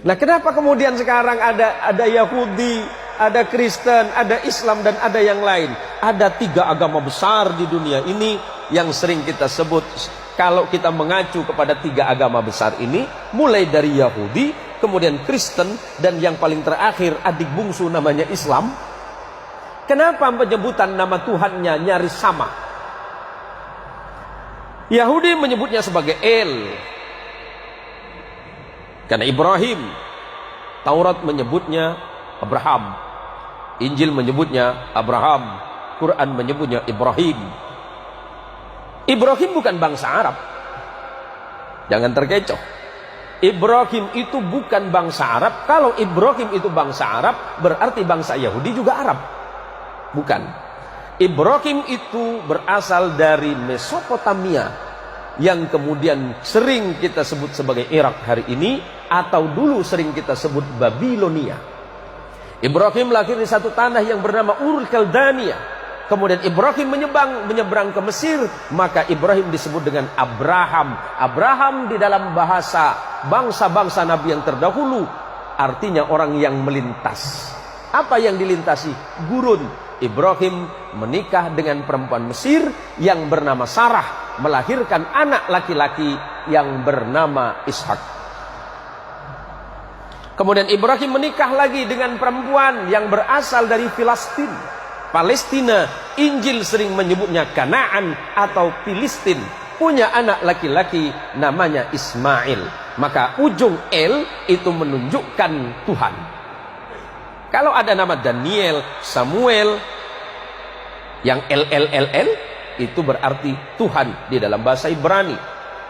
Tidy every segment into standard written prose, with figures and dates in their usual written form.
Nah, kenapa kemudian sekarang ada Yahudi, ada Kristen, ada Islam, dan ada yang lain? Ada 3 agama besar di dunia ini yang sering kita sebut. Kalau kita mengacu kepada 3 agama besar ini, mulai dari Yahudi, kemudian Kristen, dan yang paling terakhir adik bungsu namanya Islam. Kenapa penyebutan nama Tuhannya nyaris sama? Yahudi menyebutnya sebagai El, karena Ibrahim. Taurat menyebutnya Abraham, Injil menyebutnya Abraham, Quran menyebutnya Ibrahim. Ibrahim bukan bangsa Arab, jangan terkecoh. Ibrahim itu bukan bangsa Arab. Kalau Ibrahim itu bangsa Arab, berarti bangsa Yahudi juga Arab. Bukan. Ibrahim itu berasal dari Mesopotamia, yang kemudian sering kita sebut sebagai Irak hari ini, atau dulu sering kita sebut Babilonia. Ibrahim lahir di satu tanah yang bernama Ur Kaldania. Kemudian Ibrahim menyeberang ke Mesir, maka Ibrahim disebut dengan Abraham. Abraham di dalam bahasa bangsa-bangsa Nabi yang terdahulu artinya orang yang melintas. Apa yang dilintasi? Gurun. Ibrahim menikah dengan perempuan Mesir yang bernama Sarah, melahirkan anak laki-laki yang bernama Ishak. Kemudian Ibrahim menikah lagi dengan perempuan yang berasal dari Palestina. Injil sering menyebutnya Kanaan atau Filistin. Punya anak laki-laki namanya Ismail. Maka ujung El itu menunjukkan Tuhan. Kalau ada nama Daniel, Samuel, yang LLLL itu berarti Tuhan di dalam bahasa Ibrani.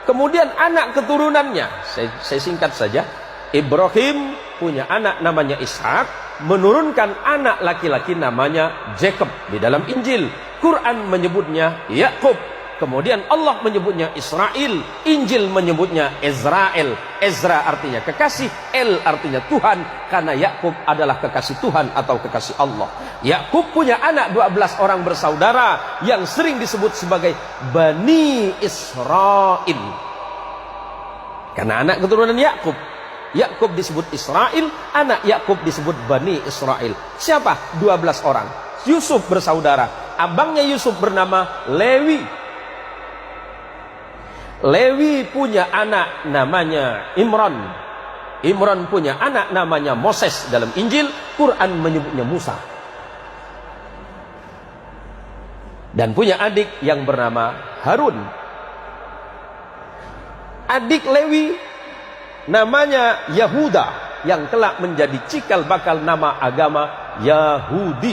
Kemudian anak keturunannya, saya singkat saja. Ibrahim punya anak namanya Ishak, menurunkan anak laki-laki namanya Jacob di dalam Injil. Quran menyebutnya Yakub. Kemudian Allah menyebutnya Israel, Injil menyebutnya Israel. Ezra artinya kekasih, El artinya Tuhan, karena Yakub adalah kekasih Tuhan atau kekasih Allah. Yakub punya anak 12 orang bersaudara yang sering disebut sebagai Bani Israel, karena anak keturunan Yakub. Yakub disebut Israel, anak Yakub disebut Bani Israel. Siapa? 12 orang. Yusuf bersaudara. Abangnya Yusuf bernama Lewi. Lewi punya anak namanya Imran. Imran punya anak namanya Moses. Dalam Injil, Quran menyebutnya Musa. Dan punya adik yang bernama Harun. Adik Lewi namanya Yahuda, yang kelak menjadi cikal bakal nama agama Yahudi.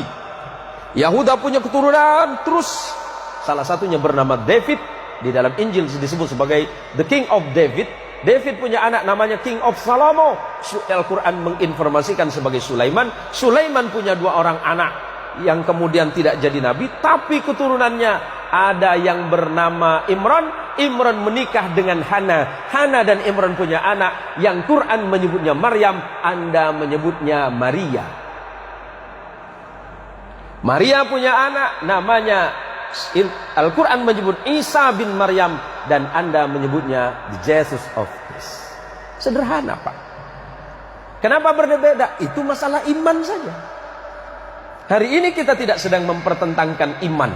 Yahuda punya keturunan terus. Salah satunya bernama David. Di dalam Injil disebut sebagai the King of David. David punya anak namanya King of Salomo. Al-Quran menginformasikan sebagai Sulaiman. Sulaiman punya 2 orang anak yang kemudian tidak jadi nabi, tapi keturunannya ada yang bernama Imran. Imran menikah dengan Hana. Hana dan Imran punya anak yang Quran menyebutnya Maryam, Anda menyebutnya Maria. Maria punya anak namanya, Al-Quran menyebut Isa bin Maryam, dan Anda menyebutnya the Jesus of Christ. Sederhana, Pak. Kenapa berbeda? Itu masalah iman saja. Hari ini kita tidak sedang mempertentangkan iman,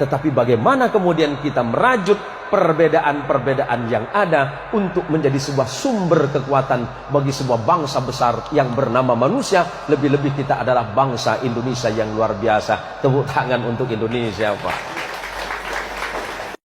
tetapi bagaimana kemudian kita merajut perbedaan-perbedaan yang ada untuk menjadi sebuah sumber kekuatan bagi sebuah bangsa besar yang bernama manusia. Lebih-lebih kita adalah bangsa Indonesia yang luar biasa. Tepuk tangan untuk Indonesia, Pak.